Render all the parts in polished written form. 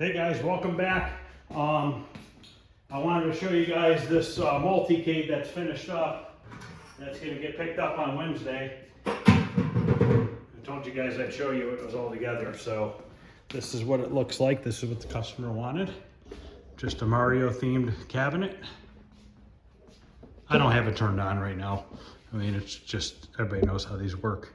Hey guys, welcome back. I wanted to show you guys this multi-cade that's finished up. That's going to get picked up on Wednesday. I told you guys I'd show you it was all together. So this is what it looks like. This is what the customer wanted. Just a Mario themed cabinet. I don't have it turned on right now. I mean, it's just, everybody knows how these work.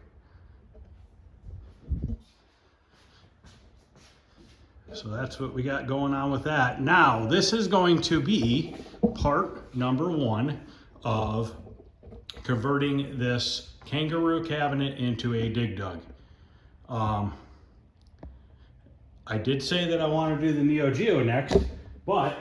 So that's what we got going on with that. Now, this is going to be part number one of converting this Kangaroo cabinet into a digdug. I did say that I want to do the Neo Geo next, but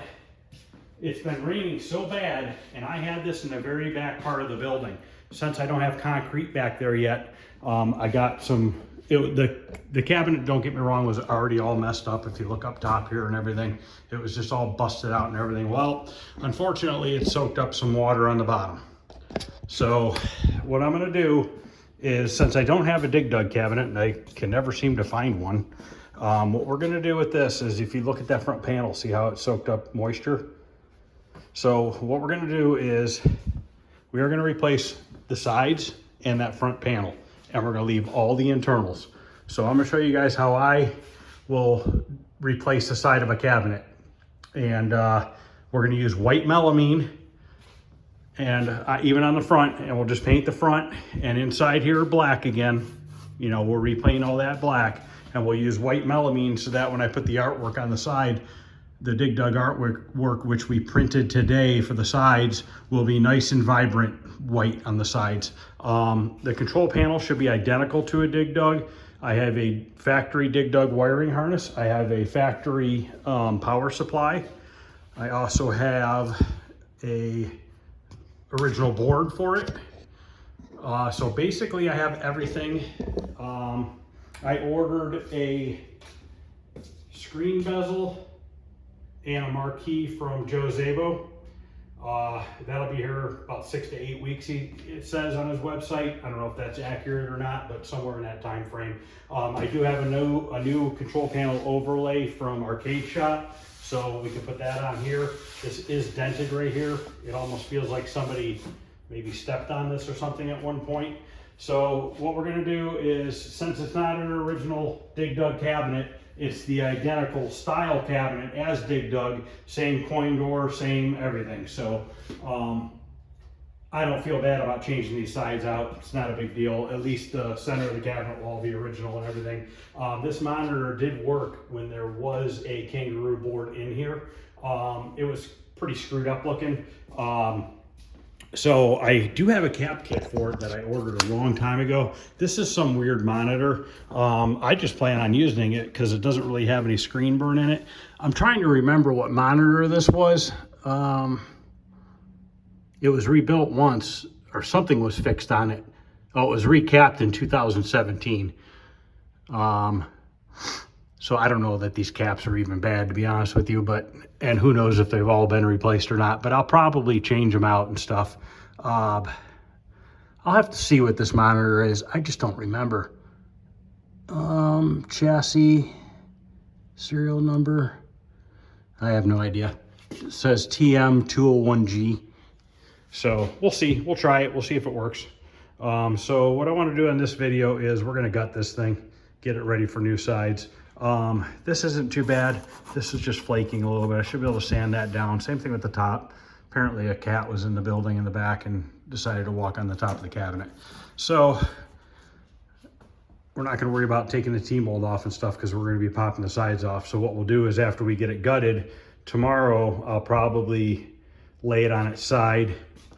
it's been raining so bad, and I had this in the very back part of the building. Since I don't have concrete back there yet, I got some, the cabinet, don't get me wrong, was already all messed up. If you look up top here and everything, it was just all busted out and everything. Well, unfortunately, it soaked up some water on the bottom. So what I'm gonna do is, since I don't have a digdug cabinet, and I can never seem to find one, what we're gonna do with this is, if you look at that front panel, see how it soaked up moisture? So what we're gonna do is, we are gonna replace the sides and that front panel, and we're gonna leave all the internals. So I'm gonna show you guys how I will replace the side of a cabinet. And we're gonna use white melamine, and even on the front, and we'll just paint the front, and inside here black again. You know, we'll repaint all that black, and we'll use white melamine so that when I put the artwork on the side, the digdug artwork, which we printed today for the sides, will be nice and vibrant white on the sides. The control panel should be identical to a digdug. I have a factory digdug wiring harness. I have a factory power supply. I also have a original board for it. So basically I have everything. I ordered a screen bezel and a marquee from Joe Zabo. That'll be here about 6 to 8 weeks, it says on his website. I don't know if that's accurate or not, but somewhere in that time frame. I do have a new control panel overlay from Arcade Shop, so we can put that on here. This is dented right here. It almost feels like somebody maybe stepped on this or something at one point. So what we're gonna do is, since it's not an original digdug cabinet, it's the identical style cabinet as digdug, same coin door, same everything. So I don't feel bad about changing these sides out. It's not a big deal. At least the center of the cabinet will all be original and everything. This monitor did work when there was a Kangaroo board in here. It was pretty screwed up looking. So I do have a cap kit for it that I ordered a long time ago. This is some weird monitor. I just plan on using it because it doesn't really have any screen burn in it. I'm trying to remember what monitor this was. It was rebuilt once, or something was fixed on it. Oh, it was recapped in 2017. So I don't know that these caps are even bad, to be honest with you, and who knows if they've all been replaced or not, but I'll probably change them out and stuff. I'll have to see what this monitor is. I just don't remember. Chassis, serial number, I have no idea. It says TM201G. So we'll see, we'll try it, we'll see if it works. So what I want to do in this video is, we're going to gut this thing, get it ready for new sides. This isn't too bad. This is just flaking a little bit. I should be able to sand that down. Same thing with the top. Apparently a cat was in the building in the back and decided to walk on the top of the cabinet. So we're not going to worry about taking the T-mold off and stuff, because we're going to be popping the sides off. So what we'll do is, after we get it gutted, tomorrow I'll probably lay it on its side,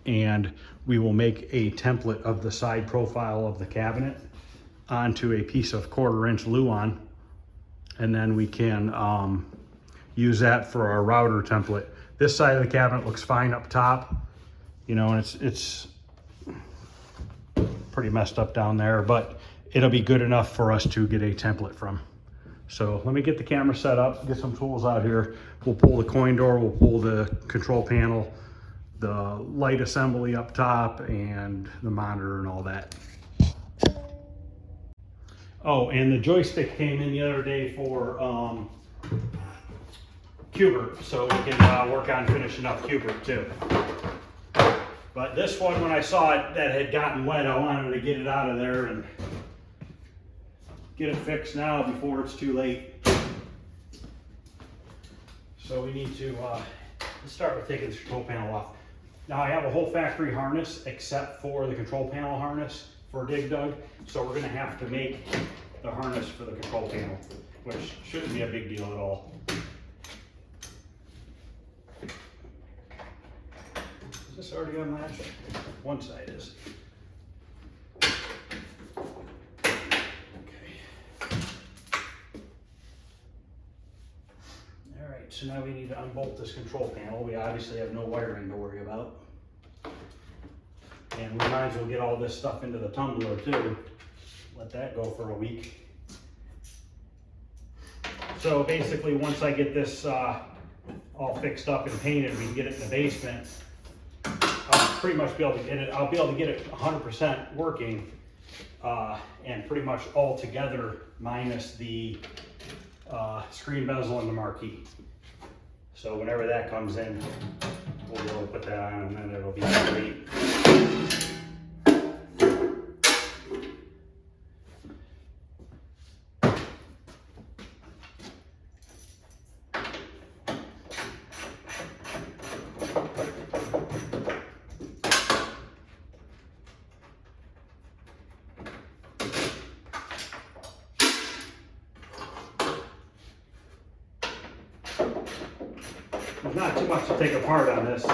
and we will make a template of the side profile of the cabinet onto a piece of 1/4-inch Luan. And then we can use that for our router template. This side of the cabinet looks fine up top, you know, and it's pretty messed up down there, but it'll be good enough for us to get a template from. So let me get the camera set up, get some tools out here. We'll pull the coin door, we'll pull the control panel, the light assembly up top, and the monitor and all that. Oh, and the joystick came in the other day for Cubert, so we can work on finishing up Cubert too. But this one, when I saw it that had gotten wet, I wanted to get it out of there and get it fixed now before it's too late. So we need to let's start with taking this control panel off. Now I have a whole factory harness except for the control panel harness for digdug, so we're going to have to make the harness for the control panel, which shouldn't be a big deal at all. Is this already unlatched? One side is. So now we need to unbolt this control panel. We obviously have no wiring to worry about. And we might as well get all this stuff into the tumbler too. Let that go for a week. So basically once I get this all fixed up and painted, we can get it in the basement. I'll pretty much be able to get it, I'll be able to get it 100% working and pretty much all together minus the screen bezel and the marquee. So whenever that comes in, we'll be able to put that on and then it'll be complete. There's not too much to take apart on this.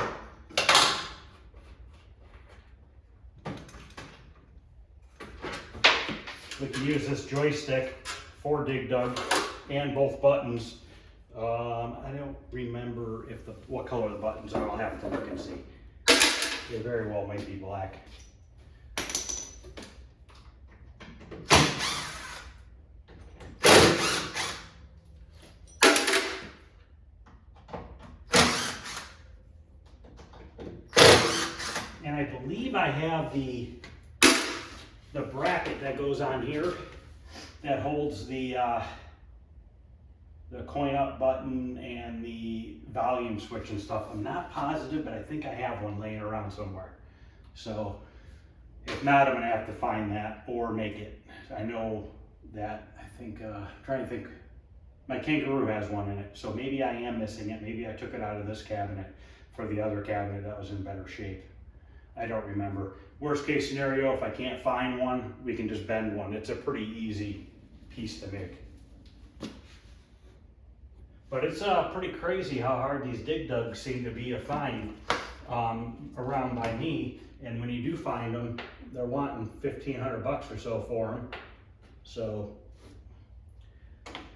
We can use this joystick for digdug and both buttons. I don't remember if what color the buttons are. I'll have to look and see. They very well might be black. And I believe I have the bracket that goes on here that holds the coin up button and the volume switch and stuff. I'm not positive, but I think I have one laying around somewhere. So if not, I'm gonna have to find that or make it. I know that, I think, I'm trying to think, my Kangaroo has one in it. So maybe I am missing it. Maybe I took it out of this cabinet for the other cabinet that was in better shape. I don't remember. Worst case scenario, if I can't find one, we can just bend one. It's a pretty easy piece to make. But it's pretty crazy how hard these digdugs seem to be to find around by me. And when you do find them, they're wanting $1,500 or so for them. So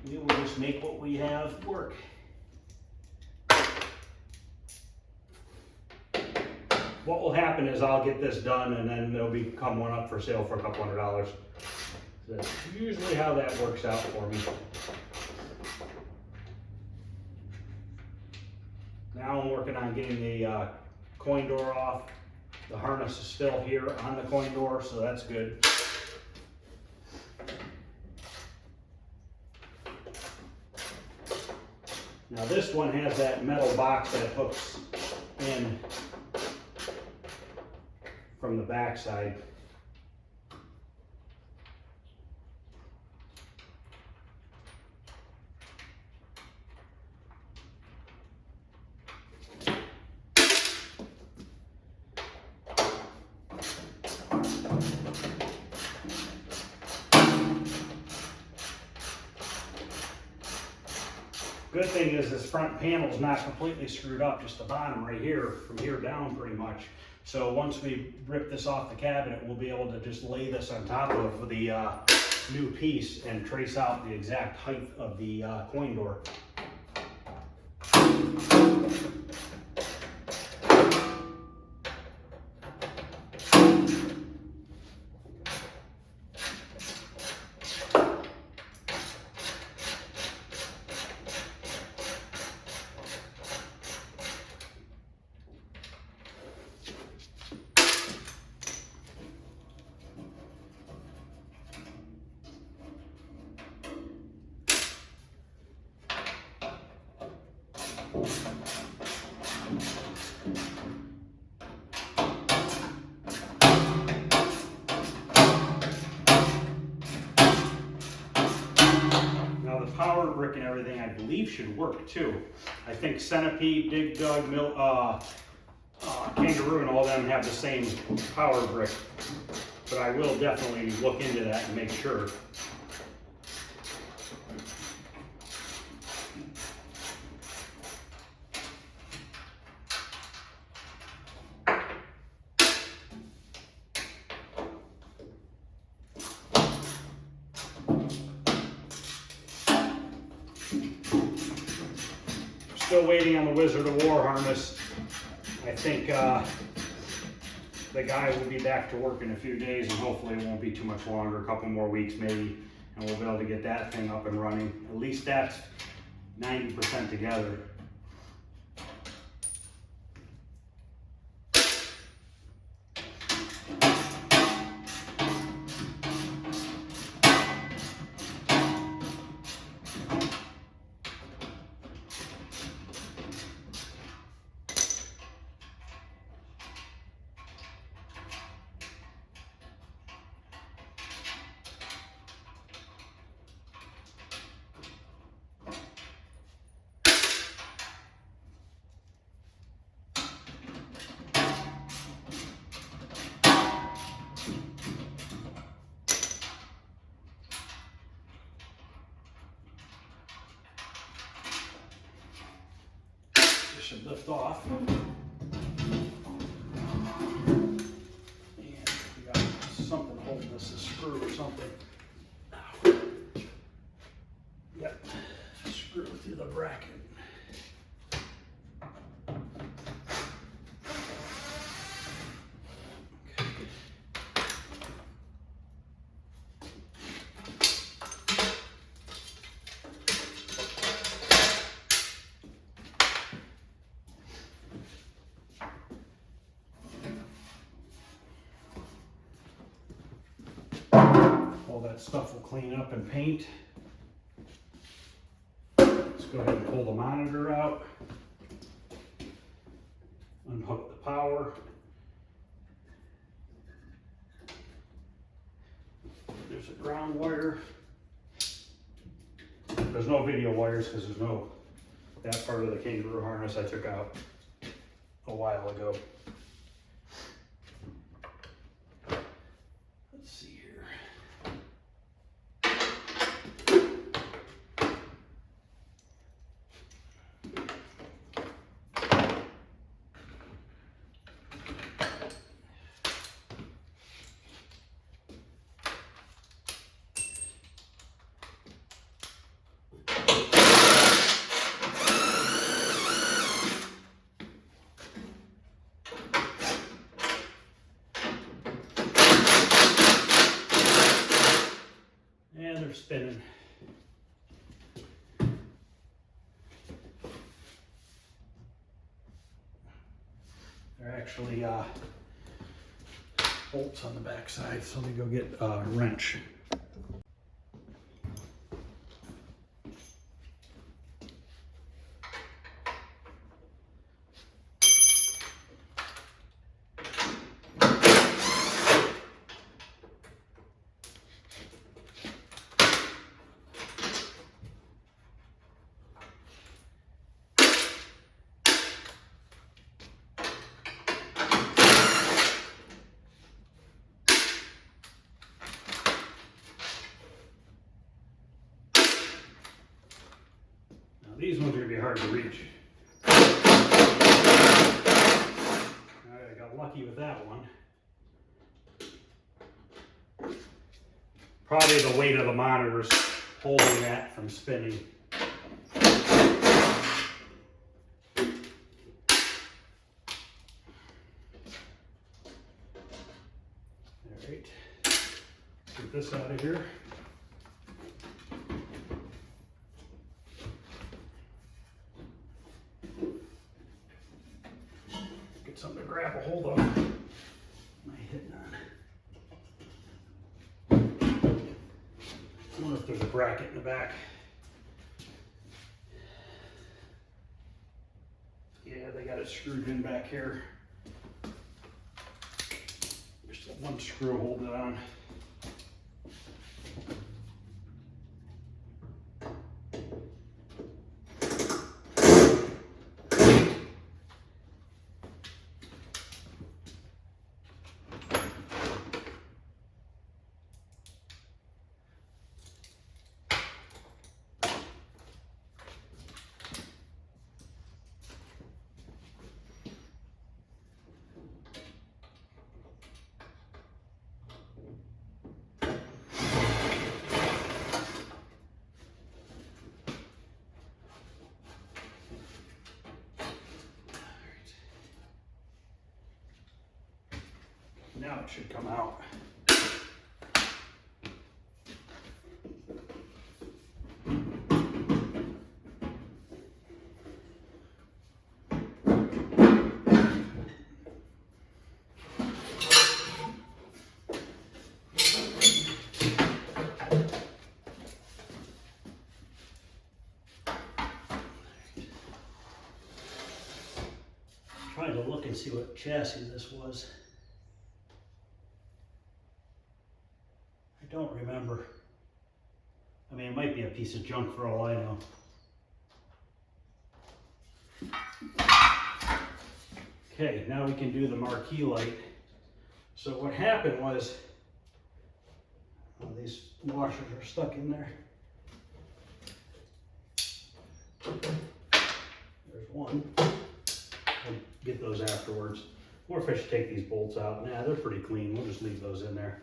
we will just make what we have work. What will happen is I'll get this done and then there'll become one up for sale for a couple $100. That's usually how that works out for me. Now I'm working on getting the coin door off. The harness is still here on the coin door, so that's good. Now this one has that metal box that hooks in from the back side. Good thing is this front panel is not completely screwed up, just the bottom right here, from here down pretty much. So once we rip this off the cabinet, we'll be able to just lay this on top of the new piece and trace out the exact height of the coin door. Now the power brick and everything I believe should work too. I think Centipede, Digdug, Kangaroo and all them have the same power brick. But I will definitely look into that and make sure. Still waiting on the Wizard of War harness. I think the guy will be back to work in a few days, and hopefully it won't be too much longer, a couple more weeks maybe, and we'll be able to get that thing up and running. At least that's 90% together. Should lift off. And we got something holding this, a screw or something. Yep, screw through the bracket. All that stuff will clean up and paint. Let's go ahead and pull the monitor out. Unhook the power. There's a ground wire. There's no video wires because there's no, that part of the Kangaroo harness I took out a while ago. Let's see here. And they're spinning. They're actually bolts on the back side, so let me go get a wrench. These ones are going to be hard to reach. I got lucky with that one. Probably the weight of the monitor's holding that from spinning. Alright, get this out of here. Something to grab a hold of. What am I hitting on? I wonder if there's a bracket in the back. got it screwed in back here. Just that one screw holding it on. Now it should come out. Trying to look and see what chassis this was. I don't remember. I mean, it might be a piece of junk for all I know. Okay, now we can do the marquee light. So what happened was, these washers are stuck in there. There's one. I'll get those afterwards. Or if I should take these bolts out. Nah, they're pretty clean. We'll just leave those in there.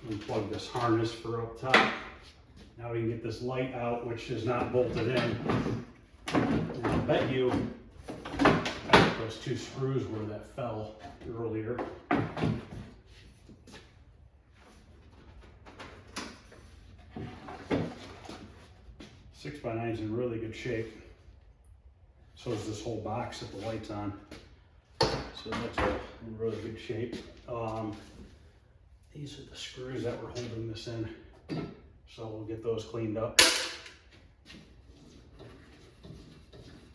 Unplug this harness for up top. Now we can get this light out, which is not bolted in. And I'll bet you those two screws where that fell earlier. 6x9's in really good shape. So is this whole box that the light's on. So that's in really good shape. These are the screws that were holding this in. So we'll get those cleaned up.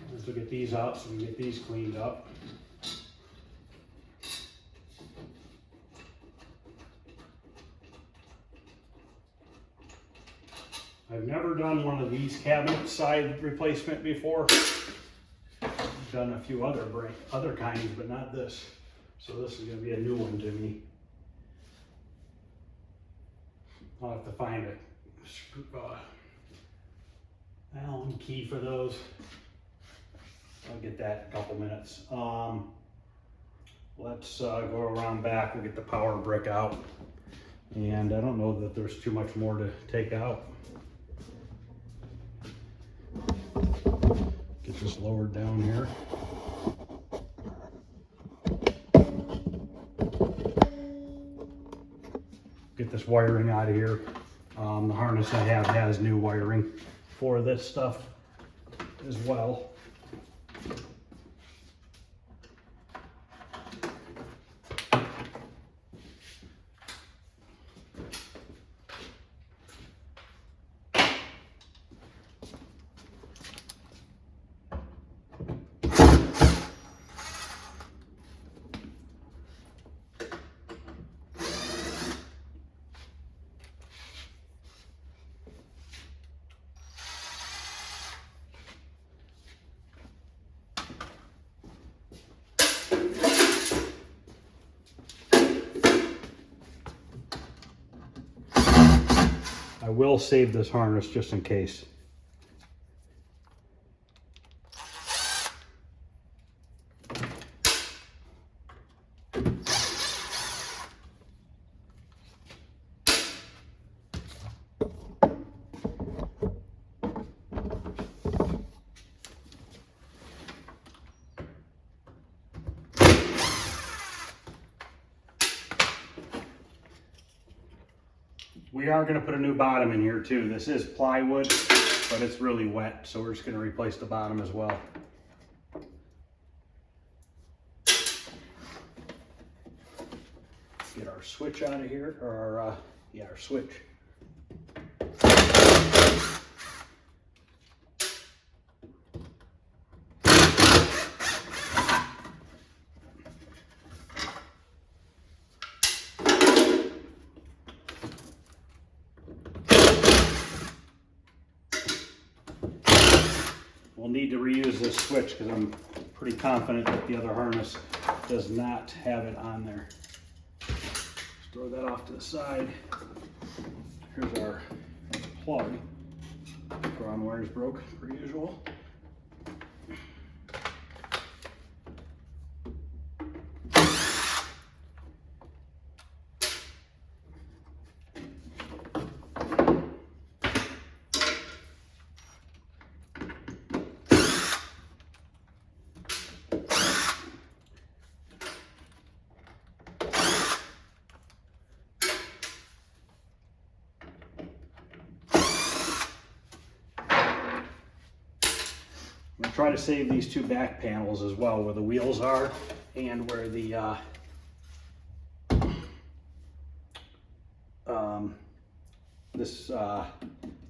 Once we get these out, so we can get these cleaned up. I've never done one of these cabinet side replacement before. I've done a few other kinds, but not this. So this is going to be a new one to me. I'll have to find a Allen key for those. I'll get that in a couple minutes. Let's go around back and get the power brick out. And I don't know that there's too much more to take out. Get this lowered down here. Get this wiring out of here. The harness I have has new wiring for this stuff as well. I will save this harness just in case. We are going to put a new bottom in here too. This is plywood, but it's really wet, so we're just going to replace the bottom as well. Get our switch out of here, or our switch. we'll need to reuse this switch because I'm pretty confident that the other harness does not have it on there. Just throw that off to the side. Here's our plug. Ground wires broke, per usual. I'm gonna try to save these two back panels as well, where the wheels are and where the this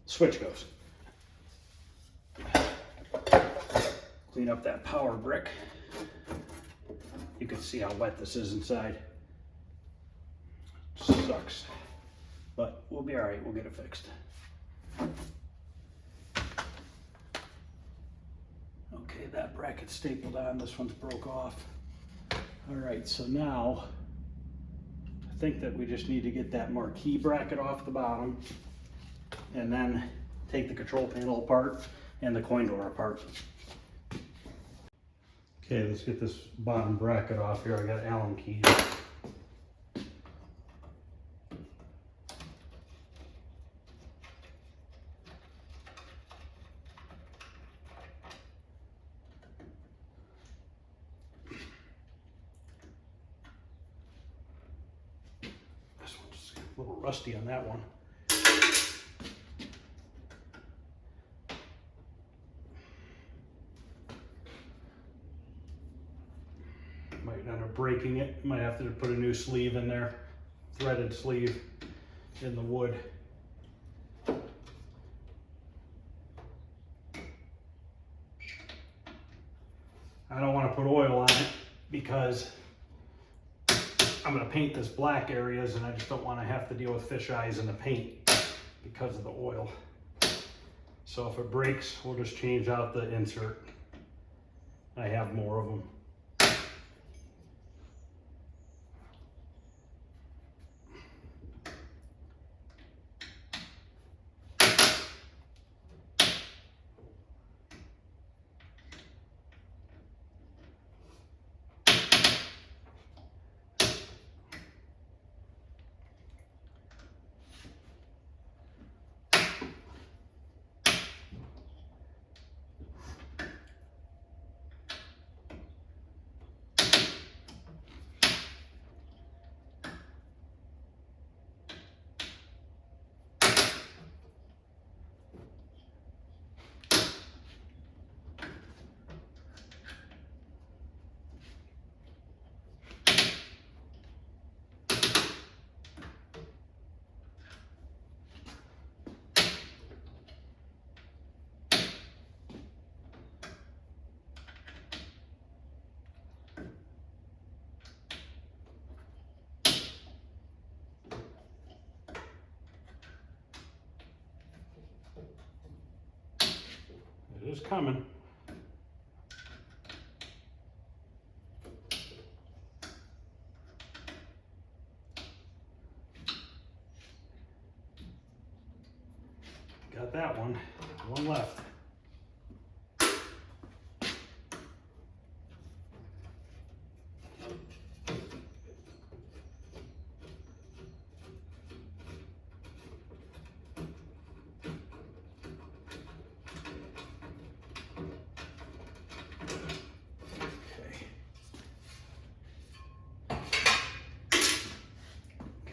switch goes. Clean up that power brick. You can see how wet this is inside. Sucks, but we'll be all right. We'll get it fixed. Okay, that bracket's stapled on. This one's broke off. All right, so now I think that we just need to get that marquee bracket off the bottom and then take the control panel apart and the coin door apart. Okay, let's get this bottom bracket off here. I got Allen keys. This one's a little rusty on that one. Might end up breaking it. Might have to put a new sleeve in there, threaded sleeve in the wood. I don't want to put oil on it because I'm going to paint this black areas and I just don't want to have to deal with fish eyes in the paint because of the oil. So if it breaks, we'll just change out the insert. I have more of them. It is coming. Got that one. One left.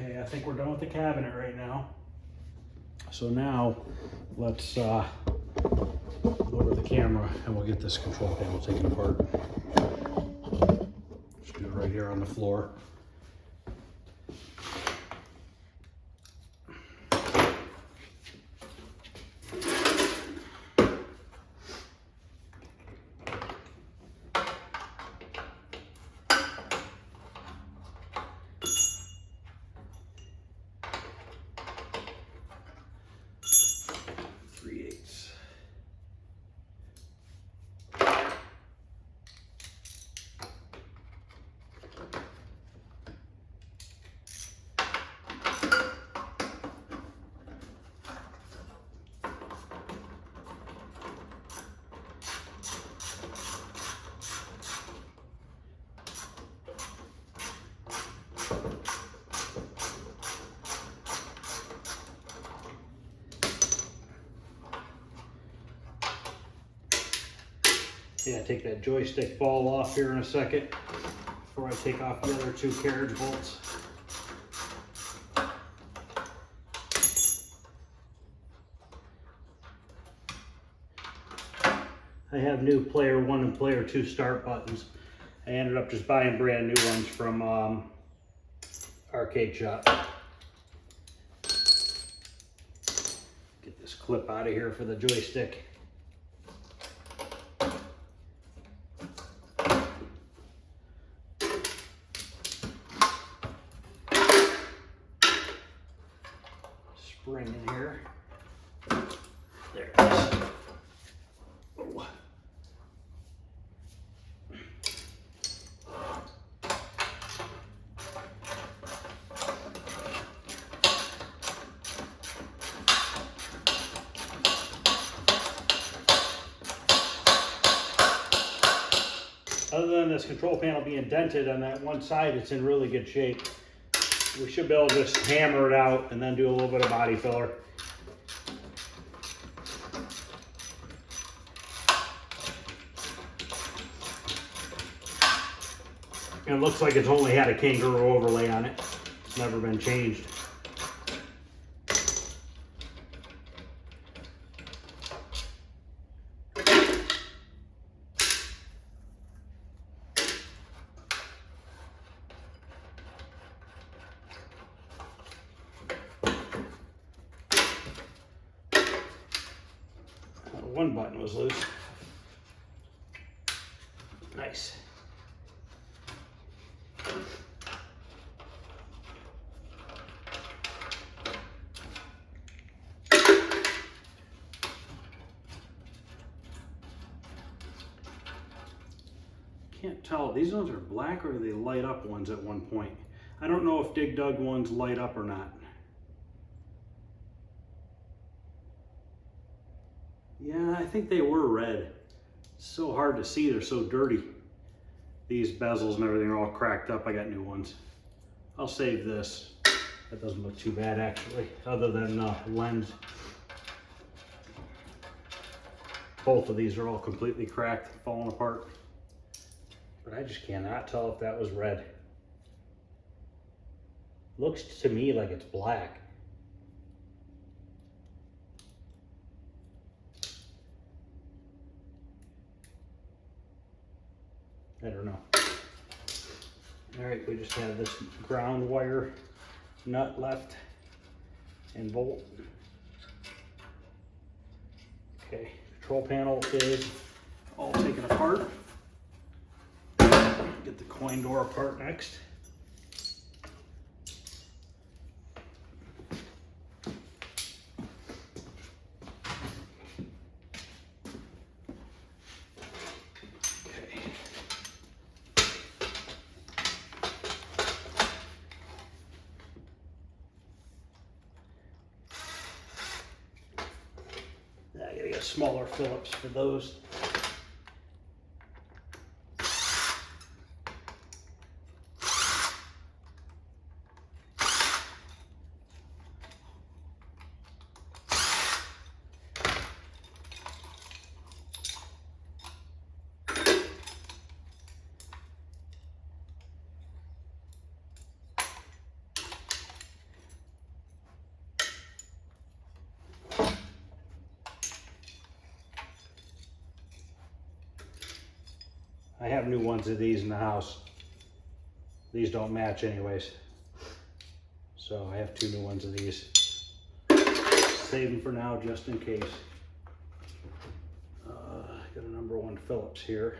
Okay, I think we're done with the cabinet right now. So now let's lower the camera and we'll get this control panel taken apart. Just do it right here on the floor. Yeah, take that joystick ball off here in a second before I take off the other 2 carriage bolts. I have new player 1 and player 2 start buttons. I ended up just buying brand new ones from Arcade Shop. Get this clip out of here for the joystick. Spring in here. There it is. Oh. Other than this control panel being dented on that one side, it's in really good shape. We should be able to just hammer it out and then do a little bit of body filler. And it looks like it's only had a Kangaroo overlay on it. It's never been changed. One button was loose. Nice. Can't tell, these ones are black or they light up ones at one point. I don't know if digdug ones light up or not. Yeah, I think they were red. It's so hard to see, they're so dirty. These bezels and everything are all cracked up. I got new ones. I'll save this. That doesn't look too bad actually, other than lens. Both of these are all completely cracked, falling apart. But I just cannot tell if that was red. Looks to me like it's black. I don't know. All right, we just have this ground wire nut left and bolt. Okay, control panel is all taken apart. Get the coin door apart next. I gotta get smaller Phillips for those. I have new ones of these in the house. These don't match anyways. So I have 2 new ones of these. Save them for now just in case. Got a number 1 Phillips here.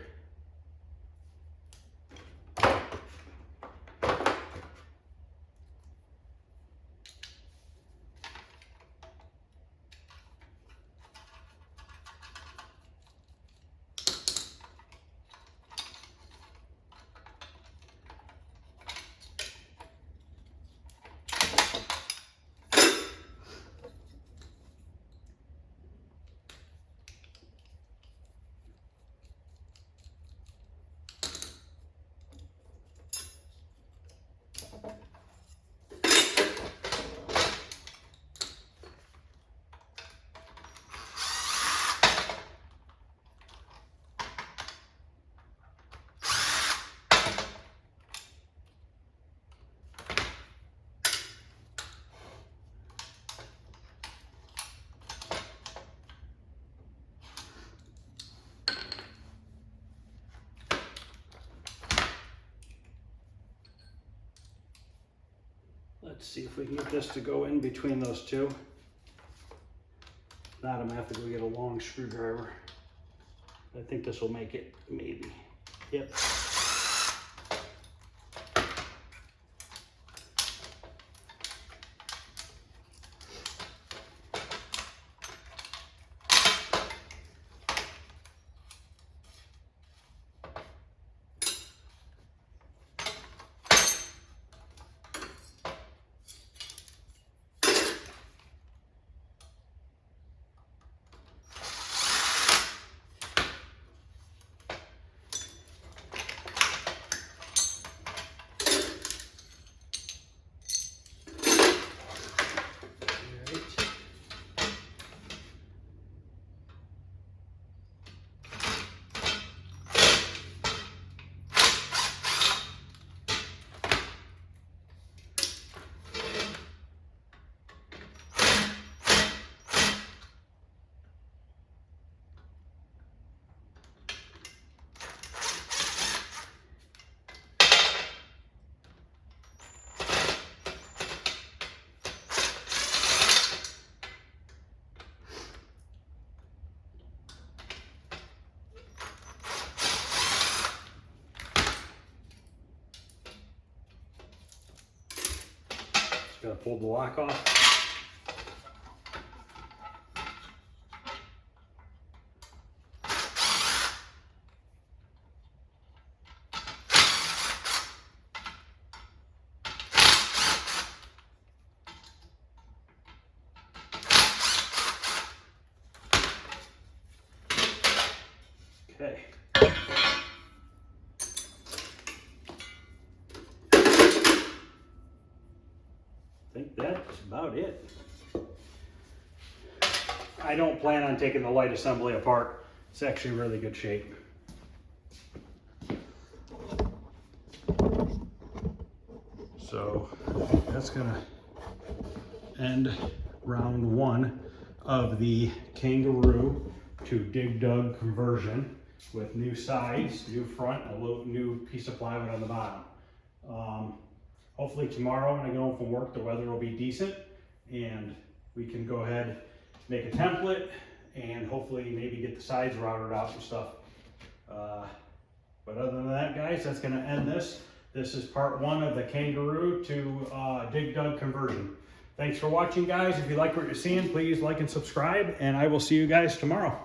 Let's see if we can get this to go in between those two. If not, I'm gonna have to go get a long screwdriver. I think this will make it, maybe. Yep. Gotta pull the lock off. Okay. I think that's about it. I don't plan on taking the light assembly apart. It's actually in really good shape. So that's gonna end round one of the Kangaroo to digdug conversion with new sides, new front, a little new piece of plywood on the bottom. Hopefully tomorrow when I get home from work, the weather will be decent and we can go ahead, make a template, and hopefully maybe get the sides routed out and stuff. But other than that, guys, that's gonna end this. This is part one of the Kangaroo to digdug conversion. Thanks for watching, guys. If you like what you're seeing, please like and subscribe, and I will see you guys tomorrow.